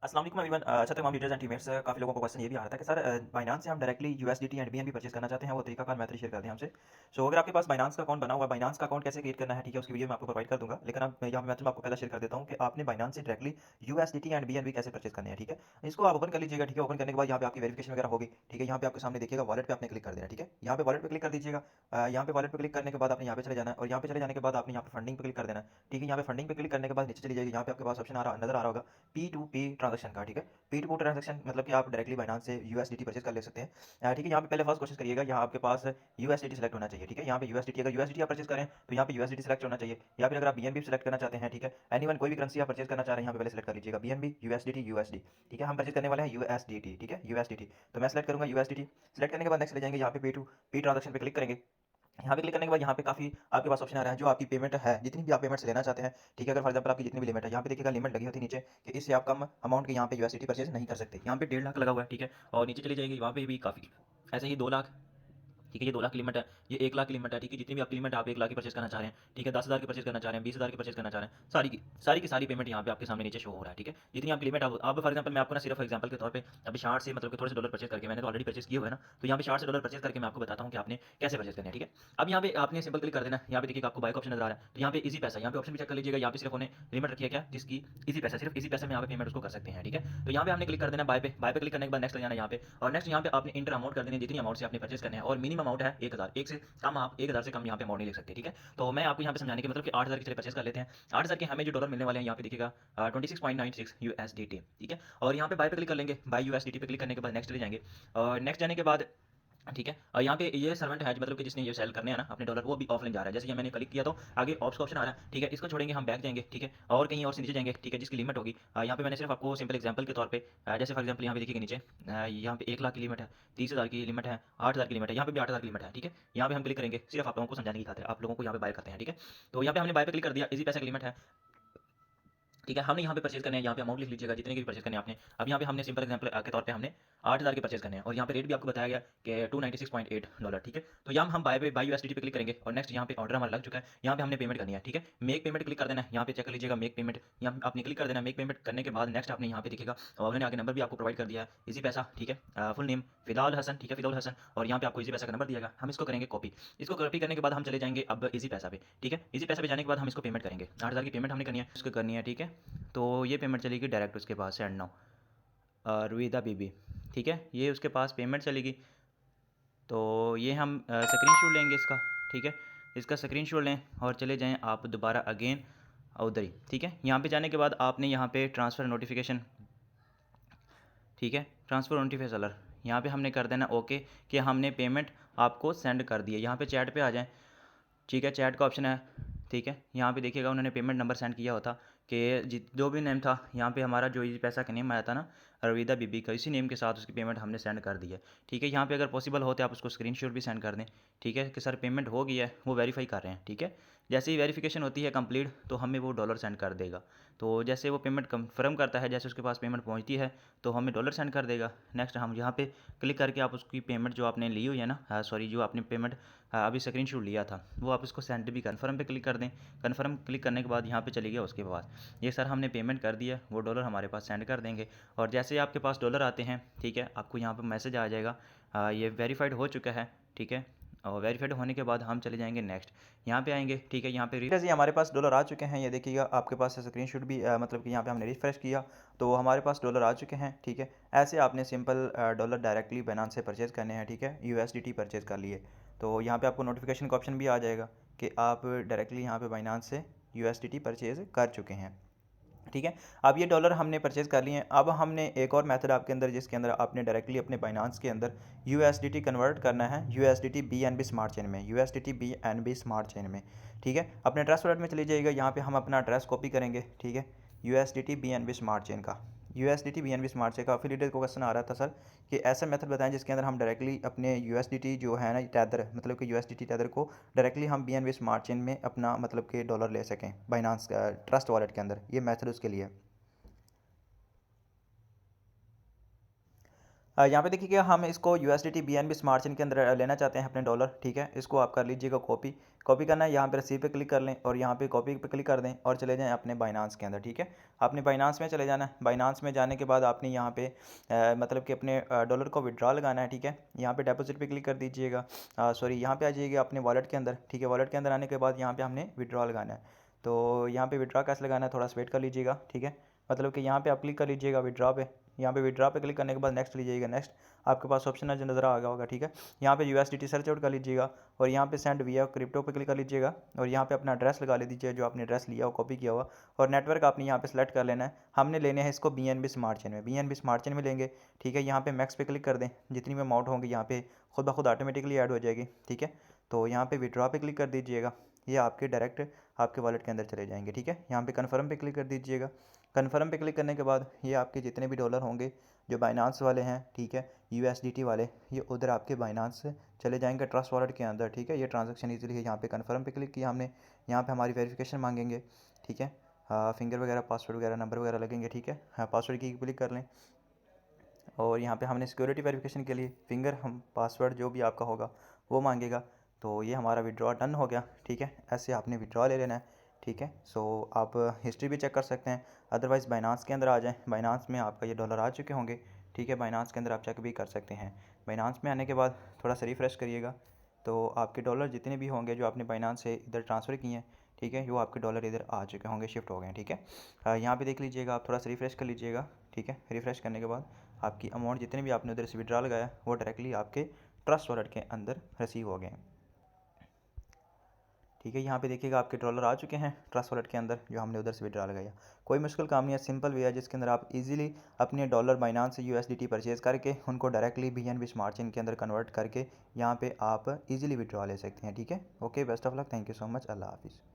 अस्सलाम वालेकुम एवरीवन। अच्छा तमाम लीडर्स एंड टीममेट्स, काफ़ी लोगों को क्वेश्चन ये भी आ रहा था कि सर बाइनांस से हम directly USDT and BNB purchase करना चाहते हैं, वो तरीका कार मेथड शेयर कर दें हमसे। सो अगर आपके पास बाइनांस का अकाउंट बना हुआ है, बाइनांस का अकाउंट कैसे क्रिएट करना है, ठीक है, उसकी वीडियो मैं आपको प्रोवाइड कर दूंगा। लेकिन अब यहाँ पे मेथड आपको पहले शेयर कर देता हूँ कि आपने बाइनांस से डायरेक्टली यूएसडीटी एंड बीएनबी कैसे परचेज करने हैं, ठीक है। इसको आप ओपन कर लीजिएगा, ठीक है। ओपन करने के बाद यहाँ पे आपकी वेरिफिकेशन वगैरह होगी, ठीक है। यहाँ पे आपके सामने देखिएगा वॉलेट पे आपने क्लिक कर देना, ठीक है। यहाँ पे वॉलेट पे क्लिक कर दीजिएगा। यहाँ पे वॉलेट पे क्लिक करने के बाद आपने यहाँ पे चले जाना है, और यहाँ पे चले जाने के बाद आपने यहाँ पे फंडिंग पे क्लिक कर देना है, ठीक है। यहाँ पे फंडिंग पे क्लिक करने के बाद नीचे चली जाएगी, यहाँ पे आपके पास ऑप्शन नजर आ रहा होगा पी टू पी ट्रांजेक्शन का, ठीक है। पी टू पी ट्रांजेक्शन मतलब कि आप डायरेक्टली बाइनांस से यूएसडीटी परचेज कर ले सकते हैं। ठीक है। यहाँ पे पहले फर्स्ट कोशिश करिएगा, यहाँ आपके पास यूएसडीटी सेलेक्ट होना चाहिए, ठीक है। यहाँ पे यूएसडीटी, अगर यूएसडीटी आप परचेज करें तो यहाँ पे यूएसडीटी सेलेक्ट होना चाहिए। या फिर अगर आप बीएनबी सेलेक्ट करना चाहते हैं, ठीक है, एनीवन कोई भी करेंसी आप परचेज करना चाह रहे हैं, यहाँ पे पहले सेलेक्ट कर लीजिएगा बीएनबी यूएसडीटी यूएसडी, ठीक है। हम परचेज करने वाले हैं यूएसडीटी, ठीक है, यूएसडीटी। तो मैं सेलेक्ट करूंगा यूएसडीटी। सेलेक्ट करने के बाद नेक्स्ट ले जाएंगे, यहाँ पे पी टू पी ट्रांजेक्शन पे क्लिक करेंगे। यहाँ पे क्लिक करने के बाद यहाँ पे काफ़ी आपके पास ऑप्शन आ रहा है, जो आपकी पेमेंट है, जितनी भी आप पेमेंट्स लेना चाहते हैं, ठीक है। अगर फॉर एग्जांपल आपकी जितनी भी लिमिट है, यहाँ पे देखिएगा लिमिट लगी होती है नीचे कि इससे आप कम अमाउंट के यहाँ पे यूएसडीटी परचेज नहीं कर सकते। यहाँ पे 1.5 लाख लगा हुआ है, ठीक है। और नीचे चली जाएगी, वहाँ पे भी काफ़ी ऐसे ही 2 लाख, ठीक है। ये 2 लाख की लिमिट है, ये 1 लाख की लिमिट है, ठीक है। जितनी भी आपकी लिमिट है, आप 1 लाख की परचेज करना चाह रहे हैं, ठीक है, 10,000 की परचेज करना चाह रहे हैं, 20,000 की परचेज करना चाह रहे हैं, सारी की सारी पेमेंट यहाँ पे आपके सामने नीचे शो हो रहा है, ठीक है। जितनी आपकी लिमिट अब फॉर एग्जाम्पल मैं आपको ना सिर्फ एग्जाम्पल के तौर पे अभी 60 से मतलब कि थोड़े से डॉलर परचेज करके, मैंने तो ऑलरेडी परचेज किए हुए हैं ना, तो यहाँ पे 60 से डॉलर परचेज करके मैं आपको बताता हूँ कि आपने कैसे परचेज करना है, ठीक है। अब यहाँ पे आपने सिंपल क्लिक कर देना है, यहाँ पे देखिए आपको बाइक ऑप्शन नजर आ रहा है, तो यहाँ पे इजी पैसा, यहाँ पे ऑप्शन भी चेक कर लीजिएगा। यहाँ पे सिर्फ उन्हें लिमिट रखी है क्या, जिसकी इजी पैसा, सिर्फ इजी पैसे में यहाँ पे पेमेंट उसको कर सकते हैं, ठीक है। तो यहाँ पे हमने क्लिक कर देना बाय पे क्लिक करने के बाद नेक्स्ट ले जाना यहाँ पे, और नेक्स्ट यहाँ पे आपने इंटर अमाउंट कर देनी है, जितनी अमाउंट से आपने परचेज करना है, और मिनिमम अमाउंट है 1,000, एक से कम आप 1,000 से कम यहाँ पे अमाउंट नहीं ले सकते, ठीक है। तो मैं आपको यहाँ पे समझाने के मतलब कि 8,000 की चलिए परचेज कर लेते हैं। 8,000 के हमें जो डॉलर मिलने वाले हैं, यहाँ पे देखिएगा 26.96 यूएसडीटी, ठीक है। और यहाँ पे बाय पे क्लिक कर लेंगे, बाय यूएसडीटी पे क्लिक करने के बाद नेक्स्ट ले जाएंगे, और नेक्स्ट जाने के बाद ठीक है। और यहाँ पे ये सर्वेंट है मतलब कि जिसने ये सेल करने हैं ना अपने डॉलर, वो भी ऑफलाइन जा रहा है। जैसे ये मैंने क्लिक किया तो आगे ऑप्स का ऑप्शन आ रहा है, ठीक है। इसको छोड़ेंगे, हम बैक जाएंगे, ठीक है, और कहीं और से नीचे जाएंगे, ठीक है, जिसकी लिमिट होगी। यहाँ पे मैंने सिर्फ आपको सिंपल एग्जांपल के तौर पे जैसे फॉर एग्जांपल यहाँ पे देखिए नीचे यहाँ पे 1 लाख की लिमिट है, 30,000 की लिमिट है, 8,000 की लिमिट है, यहाँ पे भी 8,000 की लिमिट है, ठीक है। यहाँ पे हम क्लिक करेंगे सिर्फ आप लोगों को समझाने की खातिर, आप लोगों को यहाँ पे बाय करते हैं, ठीक है। तो यहाँ पे हमने बाय पे क्लिक कर दिया, इसी पैसे की लिमिट है, ठीक है। हमने यहाँ पे परचेज करने हैं, यहाँ पे अमाउंट लिख लीजिएगा जितने की भी परचेज करने हैं आपने। अब यहाँ पे हमने सिंपल एग्जांपल के तौर पे हमने 8,000 के परचेज करने हैं, और यहाँ पे रेट भी आपको बताया गया कि $296.8, ठीक है। तो यहाँ हम बाय यूएसडीटी पे क्लिक करेंगे, और नेक्स्ट यहाँ पे ऑर्डर हमारा लग चुका है, यहाँ पे हमने पेमेंट करनी है, ठीक है। मेक पेमेंट क्लिक कर देना है, यहाँ पे चेक कर लीजिएगा मेक पेमेंट, यहाँ आपने क्लिक कर देना है। मेक पेमेंट करने के बाद नेक्स्ट आपने यहाँ पे देखिएगा, और उन्होंने आगे नंबर भी आपको प्रोवाइड कर दिया है, इजी पैसा, ठीक है, फुल नेम फिलहाल हसन, ठीक है, फिलहाल हसन, और यहाँ पे आपको इजी पैसा का नंबर दिएगा, हम इसको करेंगे कॉपी। इसको कॉपी करने के बाद हम चले जाएंगे अब इजी पैसा पे, ठीक है। इजी पैसा पे जाने के बाद हम इसको पेमेंट करेंगे, 8,000 की पेमेंट हमने करनी है, इसको करनी है, ठीक है। तो ये पेमेंट चलेगी डायरेक्ट उसके पास, सेंड नाउ रुईदा बीबी, ठीक है, ये उसके पास पेमेंट चलेगी। तो ये हम स्क्रीनशॉट लेंगे इसका, ठीक है, इसका स्क्रीनशॉट लें और चले जाएं आप दोबारा अगेन उधर ही, ठीक है। यहाँ पे जाने के बाद आपने यहाँ पे ट्रांसफ़र नोटिफिकेशन, ठीक है, ट्रांसफ़र नोटिफिकेशन अलर, यहाँ पे हमने कर देना ओके कि हमने पेमेंट आपको सेंड कर दी है। यहाँ पे चैट पे आ जाएं, ठीक है, चैट का ऑप्शन है, ठीक है। यहाँ पे देखिएगा उन्होंने पेमेंट नंबर सेंड किया होता कि जो भी नेम था, यहाँ पे हमारा जो ये पैसा का नेम आया था ना रवीदा बीबी का, इसी नेम के साथ उसकी पेमेंट हमने सेंड कर दी है, ठीक है। यहाँ पे अगर पॉसिबल हो तो आप उसको स्क्रीनशॉट भी सेंड कर दें, ठीक है, कि सर पेमेंट हो गई है, वो वेरीफाई कर रहे हैं, ठीक है। जैसे ही वेरिफिकेशन होती है कंप्लीट, तो हमें वो डॉलर सेंड कर देगा। तो जैसे वो पेमेंट कंफर्म करता है, जैसे उसके पास पेमेंट पहुँचती है, तो हमें डॉलर सेंड कर देगा। नेक्स्ट हम यहाँ पे क्लिक करके आप उसकी पेमेंट जो आपने ली हुई है ना, सॉरी, जो आपने पेमेंट अभी स्क्रीनशॉट लिया था, वो आप इसको सेंड भी कन्फर्म पे क्लिक कर दें। कन्फर्म क्लिक करने के बाद यहाँ पे चली गया उसके पास, ये सर हमने पेमेंट कर दिया, वो डॉलर हमारे पास सेंड कर देंगे। और जैसे ही आपके पास डॉलर आते हैं, ठीक है, आपको यहाँ पे मैसेज आ जाएगा ये वेरीफाइड हो चुका है, ठीक है। और वेरीफाइड होने के बाद हम चले जाएंगे नेक्स्ट, यहाँ पे आएंगे, ठीक है। यहाँ पे जैसे हमारे पास डॉलर आ चुके हैं, ये देखिएगा आपके पास स्क्रीनशॉट भी मतलब कि यहाँ पे हमने रिफ्रेश किया तो हमारे पास डॉलर आ चुके हैं, ठीक है। ऐसे आपने सिंपल डॉलर डायरेक्टली बाइनेंस से परचेज़ करने हैं, ठीक है, यूएसडीटी परचेज़ कर लिए। तो यहाँ पे आपको नोटिफिकेशन का ऑप्शन भी आ जाएगा कि आप डायरेक्टली यहाँ पे बाइनेंस से यूएसडीटी परचेज़ कर चुके हैं, ठीक है। अब ये डॉलर हमने परचेज़ कर लिए हैं। अब हमने एक और मेथड आपके अंदर, जिसके अंदर आपने डायरेक्टली अपने बाइनेंस के अंदर यूएसडीटी कन्वर्ट करना है यूएसडीटी बीएनबी स्मार्ट चेन में, यूएसडीटी बीएनबी स्मार्ट चेन में, ठीक है। अपने ट्रस्ट वॉलेट में चली जाइएगा, यहाँ पे हम अपना एड्रेस कॉपी करेंगे, ठीक है, यूएसडीटी बीएनबी स्मार्ट चेन का, यूएसडीटी बीएनबी स्मार्ट चेन का। एफिलिएटर को क्वेश्चन आ रहा था सर कि ऐसा मेथड बताएं जिसके अंदर हम डायरेक्टली अपने यूएसडीटी जो है ना टैदर, मतलब कि यूएसडीटी टैदर को डायरेक्टली हम बीएनबी स्मार्ट चेन में अपना मतलब कि डॉलर ले सकें बाइनेंस ट्रस्ट वॉलेट के अंदर। ये मेथड उसके लिए है। यहाँ पे देखिए कि हम इसको यूएसडीटी बीएनबी स्मार्ट चेन के अंदर लेना चाहते हैं अपने डॉलर, ठीक है। इसको आप कर लीजिएगा कॉपी, कॉपी करना है, यहाँ पे रिसीव पे क्लिक कर लें और यहाँ पे कॉपी पे क्लिक कर दें और चले जाएँ अपने बाइनांस के अंदर, ठीक है। आपने बाइनांस में चले जाना है, बाइनांस में जाने के बाद आपने यहाँ पे मतलब कि अपने डॉलर को विड्रॉ लगाना है, ठीक है। यहाँ पे डिपॉजिट पे क्लिक कर दीजिएगा, सॉरी यहाँ पे आ जाइएगा अपने वॉलेट के अंदर, ठीक है। वॉलेट के अंदर आने के बाद यहाँ पे हमने विड्रॉ लगाना है। तो यहाँ पे विड्रॉ कैसे लगाना है, थोड़ा सा वेट कर लीजिएगा, ठीक है। मतलब कि यहाँ पे आप क्लिक कर लीजिएगा विड्रॉ पे, यहाँ पे विड्रॉ पे क्लिक करने के बाद नेक्स्ट लीजिएगा, नेक्स्ट आपके पास ऑप्शन नज़र आ गया होगा, ठीक है। यहाँ पे यूएसडीटी सर्च आउट कर लीजिएगा और यहाँ पे सेंड विया क्रिप्टो पे क्लिक कर लीजिएगा और यहाँ पे अपना एड्रेस लगा ले दीजिए जो आपने एड्रेस लिया हो, कॉपी किया हुआ, और नेटवर्क आपने यहाँ पे सेलेक्ट कर लेना है। हमने लेने हैं इसको बीएनबी स्मार्ट चेन में, बीएनबी स्मार्ट चेन में लेंगे, ठीक है। यहाँ पे मैक्स पे क्लिक कर दें, जितनी भी अमाउंट होंगी यहाँ पे खुद ब खुद ऑटोमेटिकली ऐड हो जाएगी, ठीक है। तो यहाँ पे विड्रॉ पे क्लिक कर दीजिएगा, ये आपके डायरेक्ट आपके वॉलेट के अंदर चले जाएंगे, ठीक है। यहाँ पे कन्फर्म पे क्लिक कर दीजिएगा, कन्फर्म पे क्लिक करने के बाद ये आपके जितने भी डॉलर होंगे जो बाइनांस वाले हैं, ठीक है, यूएसडीटी वाले, ये उधर आपके बाइनांस से चले जाएंगे ट्रस्ट वॉलेट के अंदर, ठीक है। ये ट्रांजैक्शन इजीली है। यहाँ पे कन्फर्म पे क्लिक किया हमने, यहाँ पे हमारी वेरिफिकेशन मांगेंगे, ठीक है। फिंगर वगैरह, पासवर्ड वगैरह, नंबर वगैरह लगेंगे, ठीक है। हाँ, पासवर्ड की क्लिक कर लें और यहाँ पे हमने सिक्योरिटी वेरिफिकेशन के लिए फिंगर, हम पासवर्ड जो भी आपका होगा वो मांगेगा। तो ये हमारा विड्रॉ डन हो गया, ठीक है। ऐसे आपने विड्रॉ ले लेना है, ठीक है। सो आप हिस्ट्री भी चेक कर सकते हैं, अदरवाइज़ बाइनांस के अंदर आ जाएं, बाइनांस में आपका ये डॉलर आ चुके होंगे, ठीक है। बाइनांस के अंदर आप चेक भी कर सकते हैं। बाइनांस में आने के बाद थोड़ा सा रिफ़्रेश करिएगा, तो आपके डॉलर जितने भी होंगे जो आपने बाइनांस से इधर ट्रांसफ़र किए हैं, ठीक है, वो आपके डॉलर इधर आ चुके होंगे, शिफ्ट हो गए हैं, ठीक है। यहाँ पे देख लीजिएगा, आप थोड़ा सा रिफ़्रेश कर लीजिएगा, ठीक है। रिफ़्रेश करने के बाद आपकी अमाउंट जितने भी आपने उधर से विड्रॉ लगाया वो डायरेक्टली आपके ट्रस्ट वॉलेट के अंदर रिसीव हो गए, ठीक है। यहाँ पे देखिएगा आपके डॉलर आ चुके हैं ट्रस्ट वॉलेट के अंदर जो हमने उधर से विड्रॉ लगाया। कोई मुश्किल काम नहीं है, सिंपल वे है जिसके अंदर आप इजीली अपने डॉलर बाइनांस से यूएसडीटी परचेज़ करके उनको डायरेक्टली बीएनबी स्मार्ट चेन के अंदर कन्वर्ट करके यहाँ पे आप इजीली विड्रॉ ले सकते हैं, ठीक है। Okay, best of luck, thank you so much, अल्लाह हाफिज़।